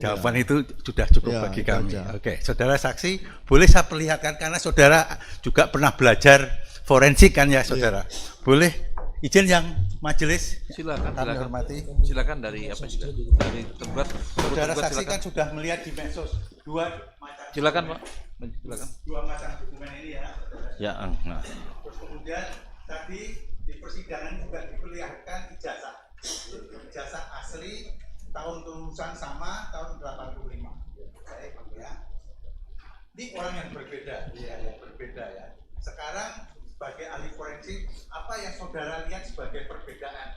Jawaban itu sudah cukup Ya, bagi itu kami. aja. Oke, saudara saksi, boleh saya perlihatkan karena saudara juga pernah belajar forensik kan ya, saudara. Boleh izin yang majelis Silakan, kami silakan. hormati. Silakan dari apa juga? Dari tergugat. Saudara Tergugat, saksi silakan. kan sudah melihat di medsos dua macam Silakan, Pak. Silakan. dua macam dokumen ini ya. Ya, nah. Terus kemudian tadi di persidangan juga diperlihatkan ijazah asli tahun lulusan sama tahun 85. Baik, ya. Ini orang yang berbeda, ya, yang berbeda ya. Sekarang sebagai ahli forensik, apa yang saudara lihat sebagai perbedaan?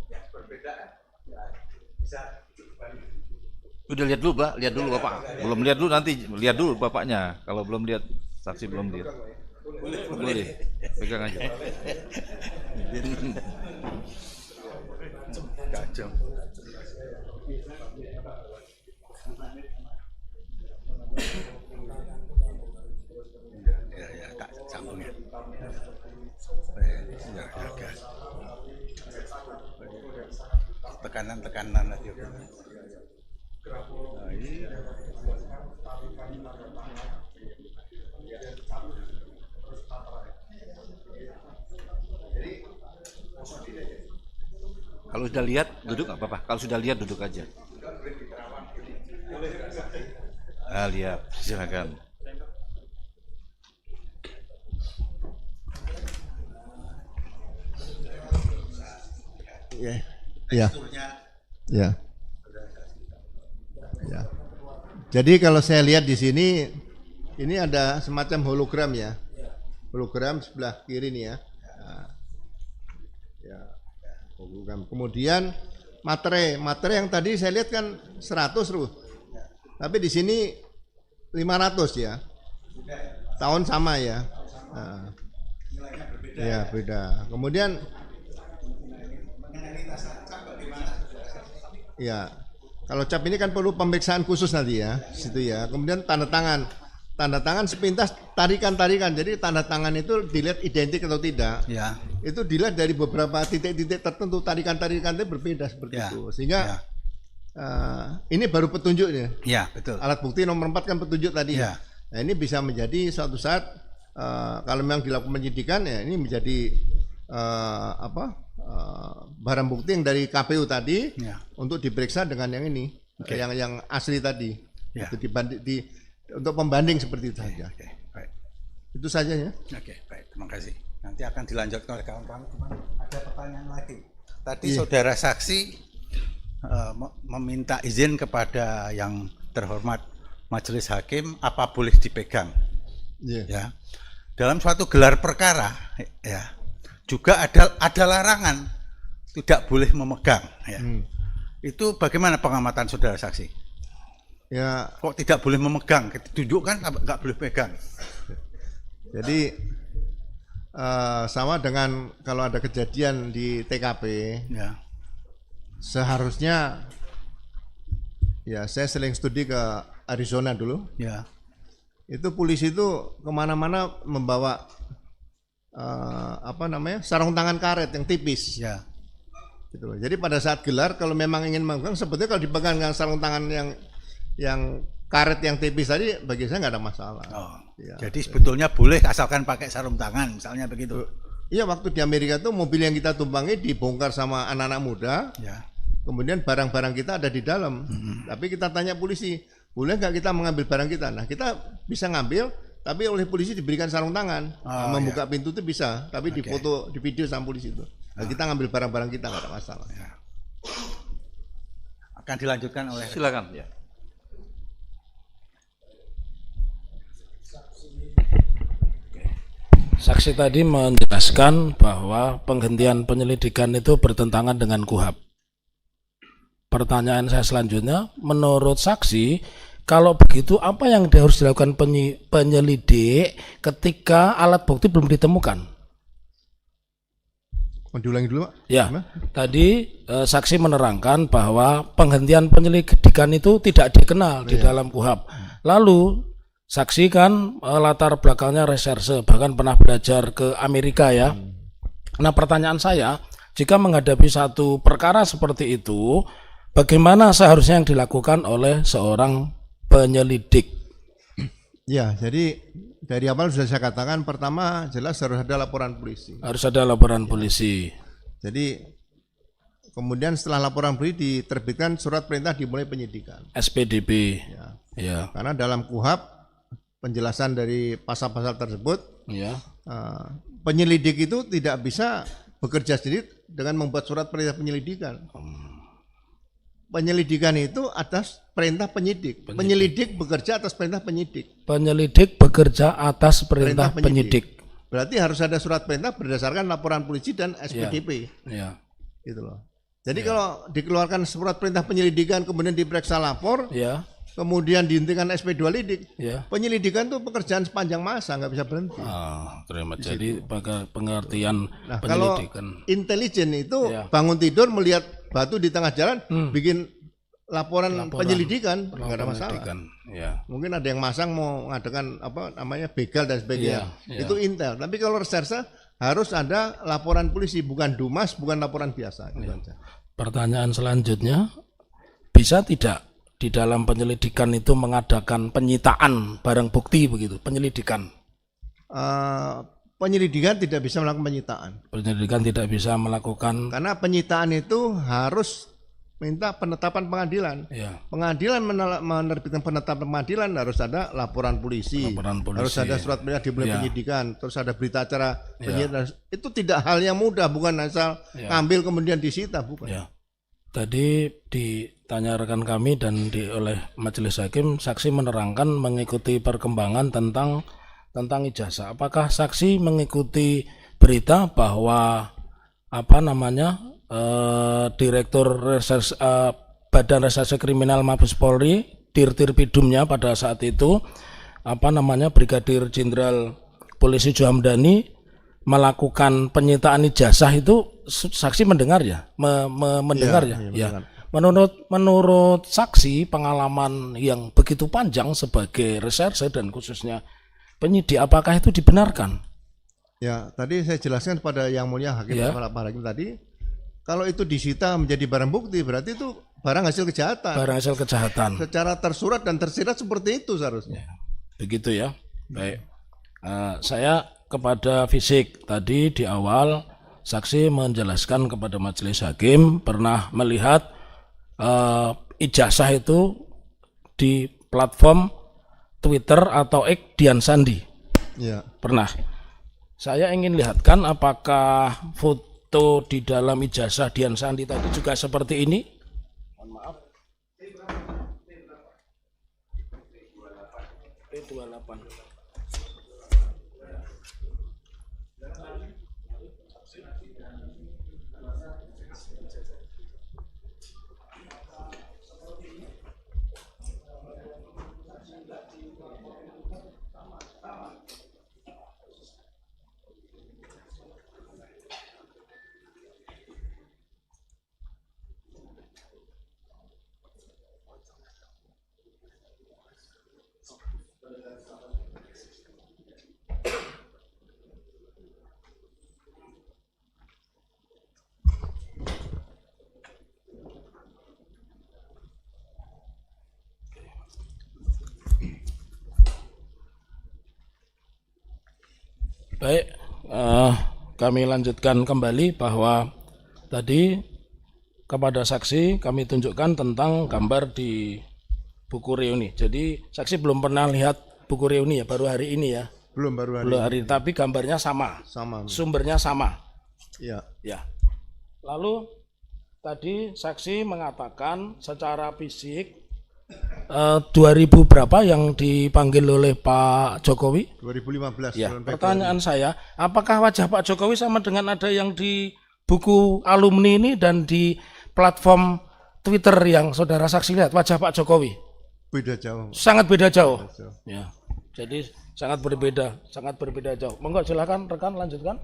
Ya, perbedaan. Ya, bisa kembali. Udah lihat dulu, Pak. Lihat dulu, Bapak. Belum lihat dulu, nanti lihat dulu Bapaknya. Kalau belum lihat, saksi belum lihat. Boleh. Pegang aja. Kacau. Ya, tak sambung ya. Ya, gas. Tekanan lagi. Nah, ini. Kalau sudah lihat, duduk nggak apa-apa. Kalau sudah lihat, duduk aja. Ah, lihat. Silakan. Ya. Ya. Ya. Ya. Jadi kalau saya lihat di sini, ini ada semacam hologram ya. Hologram sebelah kiri nih ya. Nah, ya. Hologram. Kemudian materai yang tadi saya lihat kan 100 Ruh. Tapi di sini 500 ya. Tahun sama ya. Nah, ya beda. Kemudian ya, kalau cap ini kan perlu pemeriksaan khusus nanti ya, situ ya. Kemudian tanda tangan sepintas tarikan. Jadi tanda tangan itu dilihat identik atau tidak. Ya. Itu dilihat dari beberapa titik-titik tertentu, tarikan itu berbeda seperti Ya. itu. Sehingga Ya. ini baru petunjuknya. Ya, betul. Alat bukti nomor 4 kan petunjuk tadi. Ya. Nah, ini bisa menjadi suatu saat kalau memang dilakukan penyidikan ya ini menjadi barang bukti yang dari KPU tadi Ya. untuk diperiksa dengan yang ini, Oke. yang asli tadi. Ya. Itu untuk pembanding seperti itu saja. Oke, baik. Itu saja ya. Oke, baik. Terima kasih. Nanti akan dilanjutkan oleh kawan-kawan. Ada pertanyaan lagi. Tadi Iya. saudara saksi meminta izin kepada yang terhormat majelis hakim apa boleh dipegang. Iya. Ya. Dalam suatu gelar perkara ya juga ada larangan tidak boleh memegang ya. Itu bagaimana pengamatan saudara saksi? Ya, Kok tidak boleh memegang? Tunjukkan nggak boleh pegang. jadi sama dengan kalau ada kejadian di TKP, Ya. seharusnya ya saya sering studi ke Arizona dulu. Ya. Itu polisi itu kemana-mana membawa sarung tangan karet yang tipis. Ya. Gitu loh. Jadi pada saat gelar kalau memang ingin memegang, sebetulnya kalau dipegang dengan sarung tangan yang karet yang tipis tadi bagi saya nggak ada masalah. Oh, Ya. jadi sebetulnya boleh asalkan pakai sarung tangan, misalnya begitu. Iya, waktu di Amerika tuh mobil yang kita tumpangi dibongkar sama anak-anak muda, Ya. kemudian barang-barang kita ada di dalam. Tapi kita tanya polisi, boleh nggak kita mengambil barang kita? Nah, kita bisa ngambil, tapi oleh polisi diberikan sarung tangan. Oh, Membuka pintu itu bisa, tapi Oke. difoto, di video sama polisi itu. Nah, kita ngambil barang-barang kita nggak ada masalah. Ya. Akan dilanjutkan oleh Silakan. Ya. Saksi tadi menjelaskan bahwa penghentian penyelidikan itu bertentangan dengan KUHAP. Pertanyaan saya selanjutnya, menurut saksi, kalau begitu apa yang harus dilakukan penyelidik ketika alat bukti belum ditemukan? Mau diulangi dulu, Pak? Ya, Gimana? tadi saksi menerangkan bahwa penghentian penyelidikan itu tidak dikenal di dalam KUHAP. Lalu saksi kan latar belakangnya reserse, bahkan pernah belajar ke Amerika ya. Nah, pertanyaan saya, jika menghadapi satu perkara seperti itu, Bagaimana seharusnya yang dilakukan oleh seorang penyelidik? Ya, jadi dari awal sudah saya katakan, pertama jelas harus ada laporan polisi. Harus ada laporan polisi. Jadi kemudian setelah laporan polisi diterbitkan surat perintah dimulai penyidikan. SPDP. Ya. Ya. Karena dalam KUHP penjelasan dari pasal-pasal tersebut, Ya. penyelidik itu tidak bisa bekerja sendiri dengan membuat surat perintah penyelidikan. Penyelidikan itu atas perintah penyidik. Penyelidik bekerja atas perintah penyidik. Penyelidik bekerja atas perintah penyidik. Berarti harus ada surat perintah berdasarkan laporan polisi dan SPDP. Ya. Gitu loh. Jadi kalau dikeluarkan surat perintah penyelidikan kemudian diperiksa lapor, Ya. kemudian dihentikan SP2 lidik, Ya. penyelidikan itu pekerjaan sepanjang masa, nggak bisa berhenti. Terima. Jadi pengertian Nah, kalau penyelidikan. intelijen itu Ya. bangun tidur melihat batu di tengah jalan, bikin laporan penyelidikan, nggak ada masalah. Penyelidikan. Ya. Mungkin ada yang masang mau mengadakan apa namanya begal dan sebagainya. Iya, iya. Itu intel. Tapi kalau reserse harus ada laporan polisi, bukan dumas, bukan laporan biasa. Gitu aja. Pertanyaan selanjutnya, bisa tidak di dalam penyelidikan itu mengadakan penyitaan barang bukti begitu? Penyelidikan. Penyelidikan tidak bisa melakukan penyitaan. Penyelidikan tidak bisa melakukan. Karena penyitaan itu harus minta penetapan pengadilan. Ya. Pengadilan menerbitkan penetapan pengadilan harus ada laporan polisi. Laporan polisi. Harus ada surat perintah dimulai Ya. penyidikan, terus ada berita acara Ya. penyidikan. Itu tidak hal yang mudah, bukan asal Ya. ngambil kemudian disita, bukan. Ya. Tadi ditanya rekan kami dan oleh majelis hakim, saksi menerangkan mengikuti perkembangan tentang ijazah. Apakah saksi mengikuti berita bahwa Direktur Badan Reserse Kriminal Mabes Polri, Dirtipidumnya pada saat itu Brigadir Jenderal Polisi Johamdani melakukan penyitaan ijazah itu, saksi mendengar ya, mendengar ya. mendengar. Menurut saksi, pengalaman yang begitu panjang sebagai reserse dan khususnya penyidik, apakah itu dibenarkan? Ya, tadi saya jelaskan kepada Yang Mulia Hakim Ya. Pak Hakim tadi, kalau itu disita menjadi barang bukti, berarti itu barang hasil kejahatan. Barang hasil kejahatan. Secara tersurat dan tersirat seperti itu seharusnya. Begitu ya. Baik. Saya kepada fisik tadi di awal saksi menjelaskan kepada majelis hakim pernah melihat ijazah itu di platform Twitter atau X Dian Sandi. Ya. Pernah. Saya ingin lihatkan apakah foto di dalam ijazah Dian Sandi tadi juga seperti ini. Mohon maaf. P28. Baik, kami lanjutkan kembali bahwa tadi kepada saksi kami tunjukkan tentang gambar di buku reuni. Jadi saksi belum pernah lihat buku reuni ya, baru hari ini ya. Belum, baru hari. Belum hari, tapi gambarnya sama, Sama. sumbernya sama. Ya. Ya. Lalu tadi saksi mengatakan secara fisik 2000 berapa yang dipanggil oleh Pak Jokowi? 2015. Ya, bulan pertanyaan saya, apakah wajah Pak Jokowi sama dengan ada yang di buku alumni ini dan di platform Twitter yang saudara saksi lihat, wajah Pak Jokowi? Beda jauh. Sangat beda jauh. Beda jauh. Ya, jadi sangat berbeda jauh. Monggo silakan rekan lanjutkan.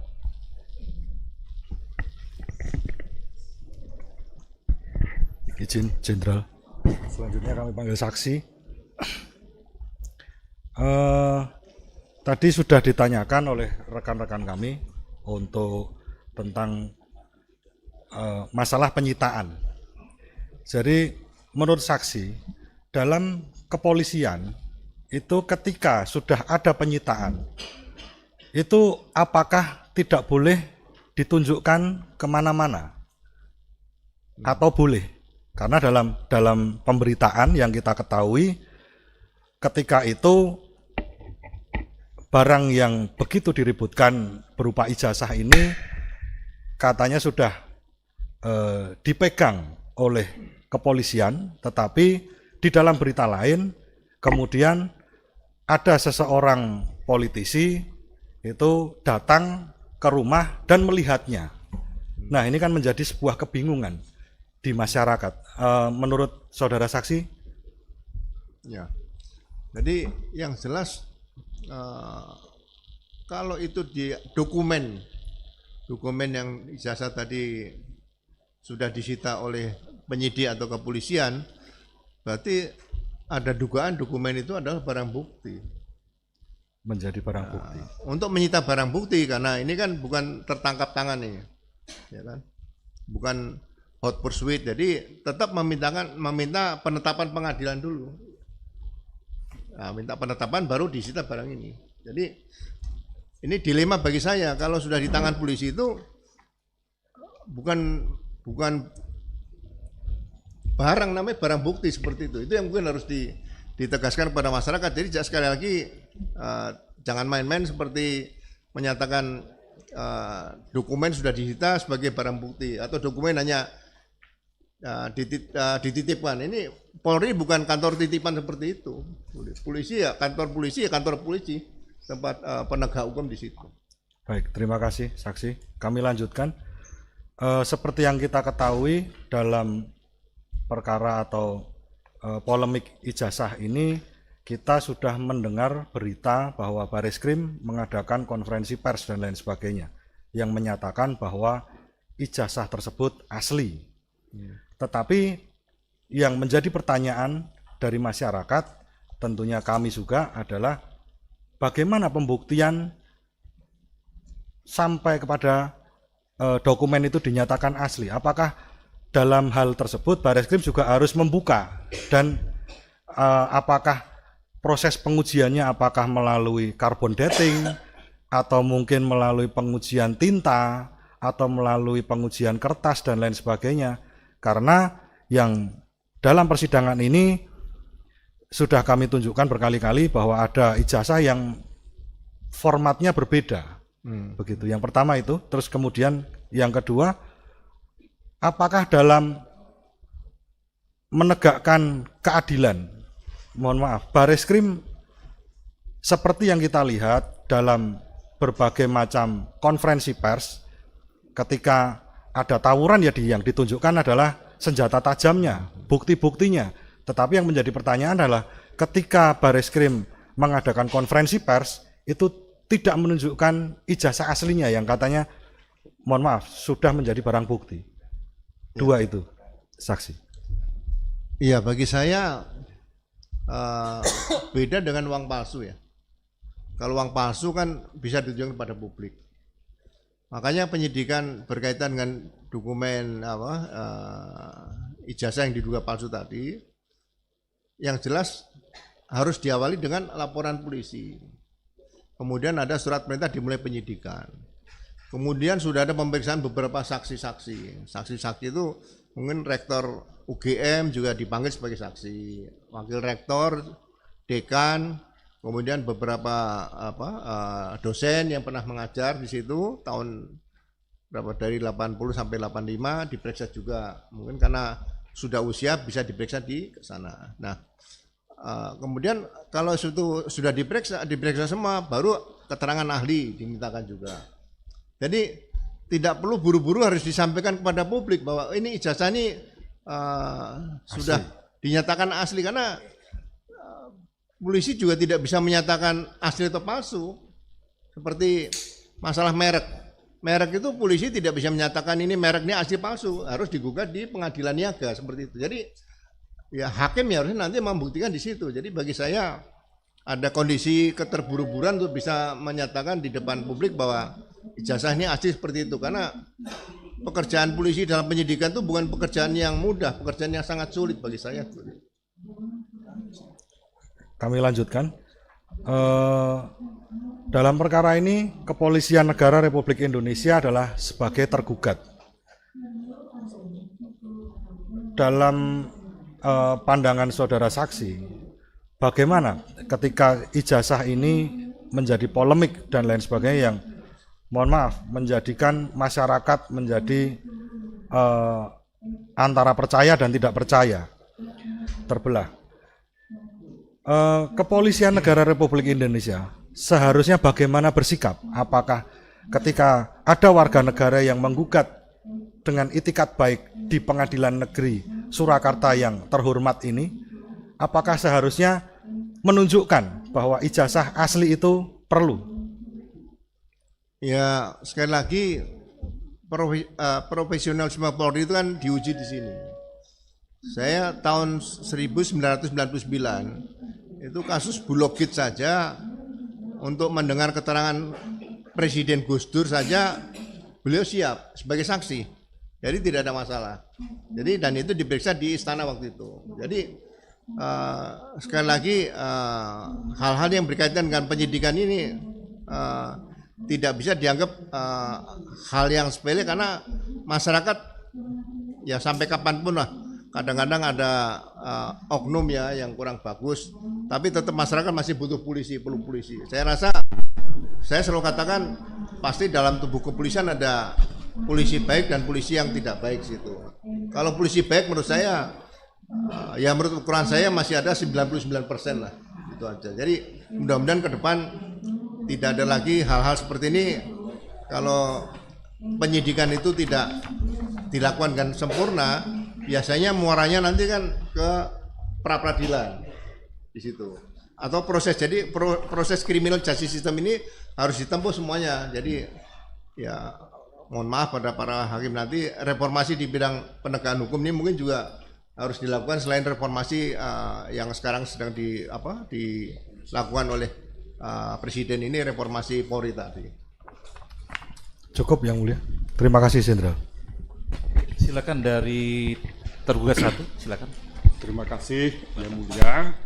Izin Jenderal. Selanjutnya kami panggil saksi. Tadi sudah ditanyakan oleh rekan-rekan kami untuk tentang masalah penyitaan. Jadi menurut saksi, dalam kepolisian itu ketika sudah ada penyitaan, itu apakah tidak boleh ditunjukkan kemana-mana? Atau boleh? Karena dalam pemberitaan yang kita ketahui, ketika itu barang yang begitu diributkan berupa ijazah ini katanya sudah dipegang oleh kepolisian, tetapi di dalam berita lain kemudian ada seseorang politisi itu datang ke rumah dan melihatnya. Nah, ini kan menjadi sebuah kebingungan di masyarakat. Menurut saudara saksi? Ya. Jadi yang jelas kalau itu di dokumen yang ijazah tadi sudah disita oleh penyidik atau kepolisian, berarti ada dugaan dokumen itu adalah barang bukti. Menjadi barang bukti. Untuk menyita barang bukti, karena ini kan bukan tertangkap tangan nih, ya kan? Bukan hot pursuit, jadi tetap meminta penetapan pengadilan dulu. Nah, minta penetapan baru disita barang ini. Jadi ini dilema bagi saya, kalau sudah di tangan polisi itu bukan barang, namanya barang bukti seperti itu. Itu yang mungkin harus ditegaskan kepada masyarakat. Jadi sekali lagi jangan main-main seperti menyatakan dokumen sudah disita sebagai barang bukti atau dokumen hanya dititipkan. Ini Polri bukan kantor titipan seperti itu. Polisi ya kantor polisi, tempat penegak hukum di situ. Baik, terima kasih saksi. Kami lanjutkan. Seperti yang kita ketahui dalam perkara atau polemik ijazah ini, kita sudah mendengar berita bahwa Bareskrim mengadakan konferensi pers dan lain sebagainya yang menyatakan bahwa ijazah tersebut asli. Tetapi yang menjadi pertanyaan dari masyarakat, tentunya kami juga, adalah bagaimana pembuktian sampai kepada dokumen itu dinyatakan asli. Apakah dalam hal tersebut Bareskrim juga harus membuka, dan apakah proses pengujiannya apakah melalui carbon dating atau mungkin melalui pengujian tinta atau melalui pengujian kertas dan lain sebagainya. Karena yang dalam persidangan ini sudah kami tunjukkan berkali-kali bahwa ada ijazah yang formatnya berbeda. Begitu. Yang pertama itu, terus kemudian yang kedua, apakah dalam menegakkan keadilan, mohon maaf, Bareskrim seperti yang kita lihat dalam berbagai macam konferensi pers, ketika ada tawuran ya yang ditunjukkan adalah senjata tajamnya, bukti-buktinya. Tetapi yang menjadi pertanyaan adalah ketika Bareskrim mengadakan konferensi pers itu tidak menunjukkan ijazah aslinya yang katanya, mohon maaf, sudah menjadi barang bukti. Dua itu, saksi. Iya, bagi saya beda dengan uang palsu ya. Kalau uang palsu kan bisa ditunjukkan kepada publik. Makanya penyidikan berkaitan dengan dokumen ijazah yang diduga palsu tadi, yang jelas harus diawali dengan laporan polisi. Kemudian ada surat perintah dimulai penyidikan. Kemudian sudah ada pemeriksaan beberapa saksi-saksi. Saksi-saksi itu mungkin rektor UGM juga dipanggil sebagai saksi, wakil rektor, dekan, kemudian beberapa dosen yang pernah mengajar di situ tahun berapa, dari 80 sampai 85 diperiksa juga. Mungkin karena sudah usia bisa diperiksa di sana. Nah, kemudian kalau itu sudah diperiksa semua, baru keterangan ahli dimintakan juga. Jadi tidak perlu buru-buru harus disampaikan kepada publik bahwa ini ijazah ini sudah dinyatakan asli, karena polisi juga tidak bisa menyatakan asli atau palsu. Seperti masalah merek. Merek itu polisi tidak bisa menyatakan ini mereknya asli palsu, harus digugat di pengadilan niaga seperti itu. Jadi ya hakim ya harusnya nanti membuktikan di situ. Jadi bagi saya ada kondisi keterburu-buruan untuk bisa menyatakan di depan publik bahwa ijazah ini asli seperti itu, karena pekerjaan polisi dalam penyidikan itu bukan pekerjaan yang mudah, pekerjaan yang sangat sulit bagi saya. Kami lanjutkan. Dalam perkara ini, Kepolisian Negara Republik Indonesia adalah sebagai tergugat. Dalam pandangan saudara saksi, bagaimana ketika ijazah ini menjadi polemik dan lain sebagainya yang mohon maaf menjadikan masyarakat menjadi antara percaya dan tidak percaya, terbelah. Kepolisian Negara Republik Indonesia seharusnya bagaimana bersikap? Apakah ketika ada warga negara yang menggugat dengan itikat baik di Pengadilan Negeri Surakarta yang terhormat ini, apakah seharusnya menunjukkan bahwa ijazah asli itu perlu? Ya, sekali lagi profesionalisme Polri itu kan diuji di sini. Saya tahun 1999 itu kasus Bulogit saja, untuk mendengar keterangan Presiden Gus Dur saja beliau siap sebagai saksi. Jadi tidak ada masalah. Jadi dan itu diperiksa di istana waktu itu. Jadi sekali lagi hal-hal yang berkaitan dengan penyidikan ini tidak bisa dianggap hal yang sepele, karena masyarakat ya sampai kapanpun lah kadang-kadang ada oknum ya yang kurang bagus, tapi tetap masyarakat masih butuh polisi, perlu polisi. Saya rasa, saya selalu katakan pasti dalam tubuh kepolisian ada polisi baik dan polisi yang tidak baik situ. Kalau polisi baik menurut saya, ya menurut ukuran saya masih ada 99% lah, itu aja. Jadi mudah-mudahan ke depan tidak ada lagi hal-hal seperti ini. Kalau penyidikan itu tidak dilakukan dengan sempurna, biasanya muaranya nanti kan ke pra-peradilan di situ, atau proses. Jadi proses criminal justice system ini harus ditempuh semuanya. Jadi ya mohon maaf pada para hakim nanti, reformasi di bidang penegakan hukum ini mungkin juga harus dilakukan selain reformasi yang sekarang sedang dilakukan oleh Presiden ini, reformasi Polri tadi. Cukup Yang Mulia. Terima kasih Jenderal. Silakan dari tergugat satu, silakan. Terima kasih Yang Mulia.